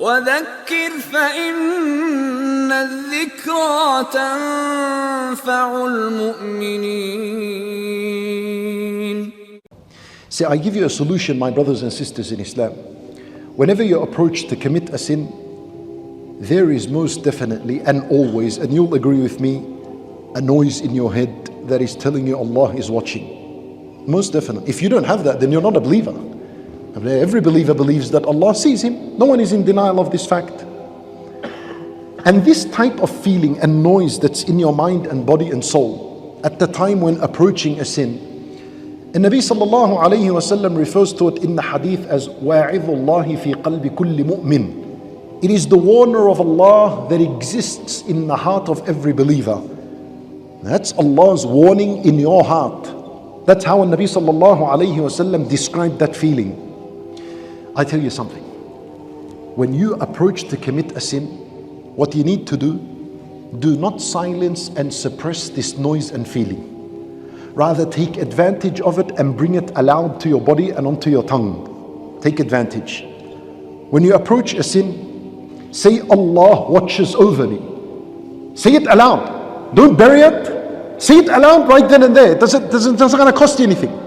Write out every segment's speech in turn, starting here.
وذكر فإن الذكرى تنفع المؤمنين. See, I give you a solution, my brothers and sisters in Islam. Whenever you approach to commit a sin, there is most definitely and always, and you'll agree with me, a noise in your head that is telling you Allah is watching. Most definitely. If you don't have that, then you're not a believer. Every believer believes that Allah sees him. No one is in denial of this fact. And this type of feeling and noise that's in your mind and body and soul at the time when approaching a sin, and Nabi sallallahu alayhi wa sallam refers to it in the hadith as وَاعِظُ اللَّهِ فِي قَلْبِ كُلِّ مُؤْمِنٍ. It is the warner of Allah that exists in the heart of every believer. That's Allah's warning in your heart. That's how Nabi sallallahu alayhi wa sallam described that feeling. I tell you something. When you approach to commit a sin, what you need to do not silence and suppress this noise and feeling. Rather take advantage of it and bring it aloud to your body and onto your tongue. Take advantage. When you approach a sin, say Allah watches over me. Say it aloud. Don't bury it. Say it aloud right then and there. It doesn't gonna cost you anything.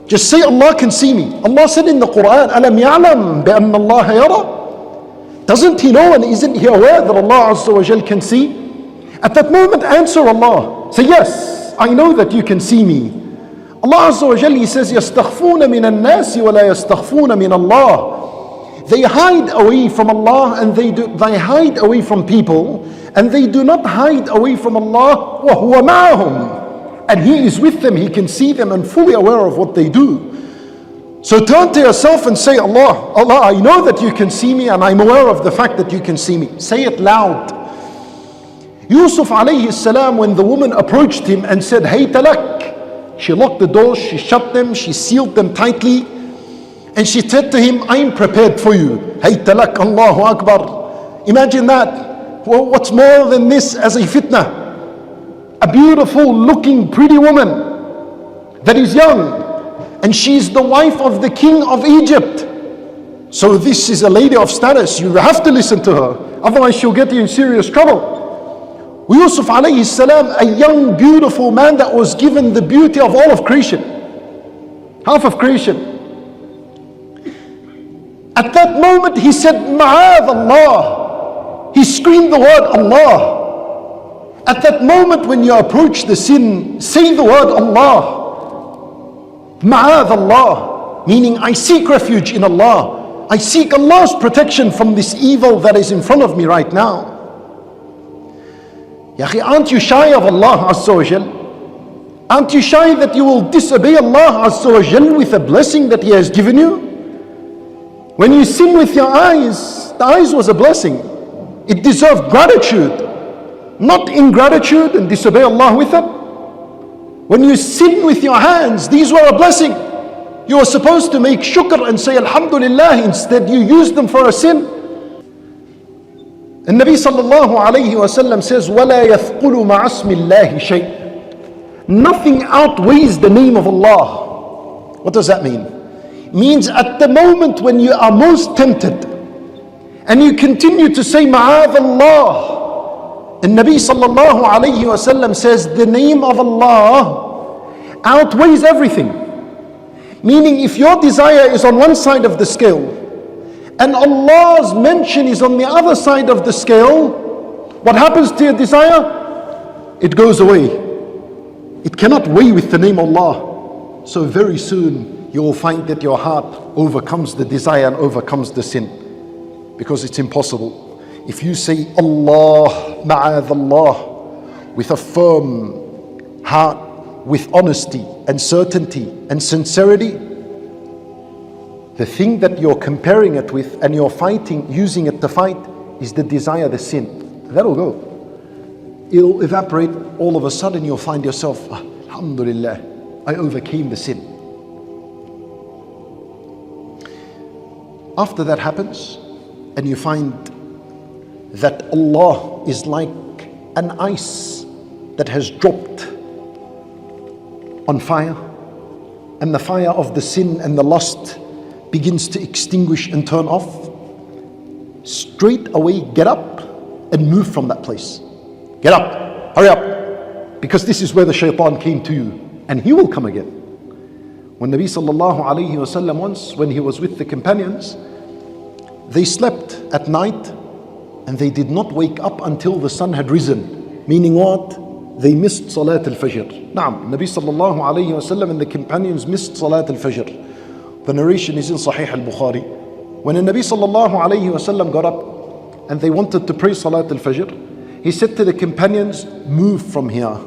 Just say Allah can see me. Allah said in the Qur'an, أَلَمْ يَعْلَمْ بِأَنَّ اللَّهَ يَرَى. Doesn't he know and isn't he aware that Allah Azza wa Jal can see? At that moment, answer Allah. Say, yes, I know that you can see me. Allah Azza wa Jal, He says, يَسْتَخْفُونَ مِنَ النَّاسِ وَلَا يَسْتَخْفُونَ مِنَ اللَّهِ. They hide away from Allah and they hide away from people, and they do not hide away from Allah. وَهُوَ مَعَهُمْ. And He is with them, He can see them and fully aware of what they do. So turn to yourself and say, Allah, I know that you can see me and I'm aware of the fact that you can see me. Say it loud. Yusuf alayhi salam, when the woman approached him and said, Hayta lak, she locked the doors, she shut them, she sealed them tightly, and she said to him, I'm prepared for you. Hayta lak, Allahu Akbar. Imagine that. Well, what's more than this as a fitna? A beautiful looking pretty woman that is young, and she's the wife of the king of Egypt. So this is a lady of status. You have to listen to her, otherwise she'll get you in serious trouble. Yusuf alayhi salam, a young beautiful man that was given the beauty of all of creation, half of creation. At that moment he said, Ma'adh Allah. He screamed the word Allah. At that moment when you approach the sin, say the word Allah. Ma'adh Allah, meaning I seek refuge in Allah. I seek Allah's protection from this evil that is in front of me right now. Ya akhi, aren't you shy of Allah Azza wa Jal? Aren't you shy that you will disobey Allah Azza wa Jal with a blessing that He has given you? When you sin with your eyes, the eyes was a blessing. It deserved gratitude, not ingratitude and disobey Allah with it. When you sin with your hands, these were a blessing. You were supposed to make shukr and say Alhamdulillah, instead you used them for a sin. And Nabi sallallahu alayhi wa sallam says, وَلَا يَثْقُلُ مَعَ اسْمِ اللَّهِ شَيْءٍ. Nothing outweighs the name of Allah. What does that mean? It means at the moment when you are most tempted and you continue to say Ma'adh Allah, and Nabi sallallahu alayhi wa sallam says the name of Allah outweighs everything. Meaning if your desire is on one side of the scale and Allah's mention is on the other side of the scale, what happens to your desire? It goes away. It cannot weigh with the name Allah. So very soon you will find that your heart overcomes the desire and overcomes the sin, because it's impossible. If you say Allah, Ma'adh Allah, with a firm heart, with honesty and certainty and sincerity, the thing that you're comparing it with and you're fighting, using it to fight, is the desire, the sin. That'll go. It'll evaporate. All of a sudden you'll find yourself, Alhamdulillah, I overcame the sin. After that happens, and you find that Allah is like an ice that has dropped on fire, and the fire of the sin and the lust begins to extinguish and turn off, straight away get up and move from that place. Get up, hurry up, because this is where the shaitan came to you, and he will come again. When Nabi sallallahu alayhi wasallam once, when he was with the companions, they slept at night and they did not wake up until the sun had risen. Meaning what? They missed Salat al-Fajr. Naam, Nabi sallallahu alayhi wasallam and the companions missed Salat al-Fajr. The narration is in Sahih al-Bukhari. When the Nabi sallallahu alayhi wasallam got up and they wanted to pray Salat al-Fajr, he said to the companions, move from here,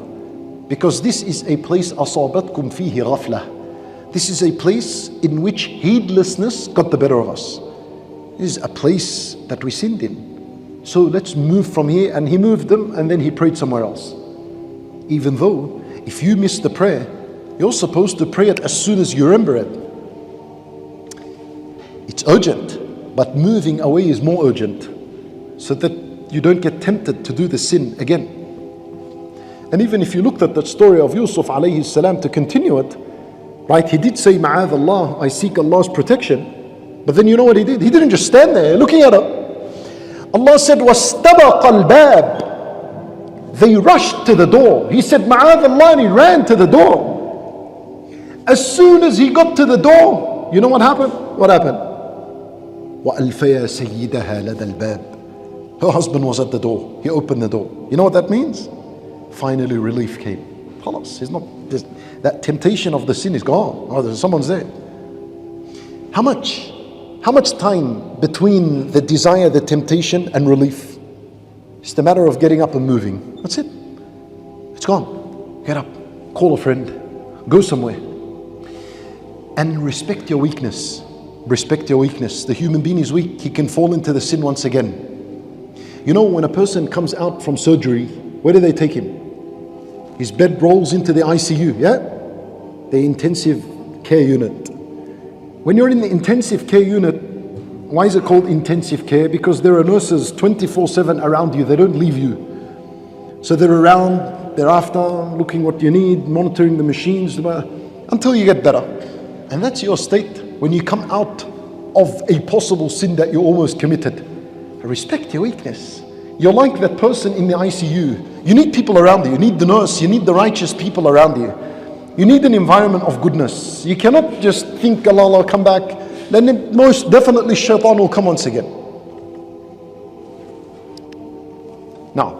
because this is a place asabatkum fihi ghaflah. This is a place in which heedlessness got the better of us. This is a place that we sinned in. So let's move from here. And he moved them and then he prayed somewhere else. Even though if you miss the prayer, you're supposed to pray it as soon as you remember it. It's urgent, but moving away is more urgent, so that you don't get tempted to do the sin again. And even if you looked at that story of Yusuf alayhi salam, to continue it, right, he did say, Ma'adh Allah, I seek Allah's protection. But then you know what he did? He didn't just stand there looking at her. Allah said, وَاسْتَبَقَ الْبَابِ. They rushed to the door. He said, Ma'adh Allah, and he ran to the door. As soon as he got to the door, you know what happened? What happened? وَأَلْفَيَا سَيِّدَهَا لَدَى الْبَابِ. Her husband was at the door. He opened the door. You know what that means? Finally relief came. Khalas, it's not this, that temptation of the sin is gone. Oh, someone's there. How much time between the desire, the temptation, and relief? It's the matter of getting up and moving. That's it. It's gone. Get up, call a friend, go somewhere. And respect your weakness. Respect your weakness. The human being is weak. He can fall into the sin once again. You know, when a person comes out from surgery, where do they take him? His bed rolls into the ICU, yeah? The intensive care unit. When you're in the intensive care unit, why is it called intensive care? Because there are nurses 24/7 around you. They don't leave you. So they're around, they're after, looking what you need, monitoring the machines, until you get better. And that's your state when you come out of a possible sin that you almost committed. Respect your weakness. You're like that person in the ICU. You need people around you. You need the nurse. You need the righteous people around you. You need an environment of goodness. You cannot just think, Allah, come back. Then most definitely shaitan will come once again. Now,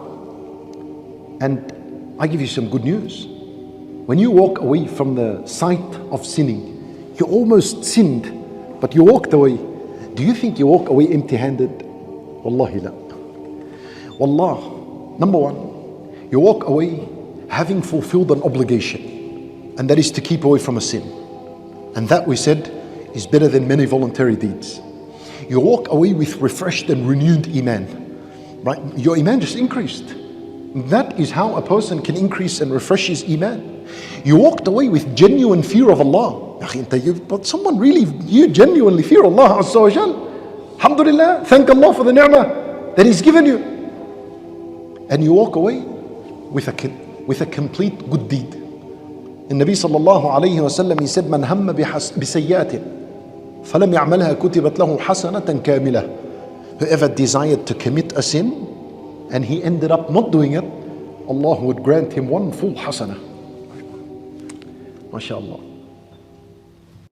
and I give you some good news. When you walk away from the sight of sinning, you almost sinned, but you walked away. Do you think you walk away empty-handed? Wallahi la. Wallah, number one, you walk away having fulfilled an obligation, and that is to keep away from a sin. And that, we said, is better than many voluntary deeds. You walk away with refreshed and renewed iman, right? Your iman just increased. That is how a person can increase and refresh his iman. You walked away with genuine fear of Allah. But someone really, you genuinely fear Allah Azza wa Jal. Alhamdulillah, thank Allah for the ni'mah that He's given you. And you walk away with a complete good deed. And Nabi sallallahu alayhi wa sallam, he said, Man hamma bisayyatin falam ya'malha kutibat lahu hasanatan kamila. Whoever desired to commit a sin and he ended up not doing it, Allah would grant him one full hasana. MashaAllah.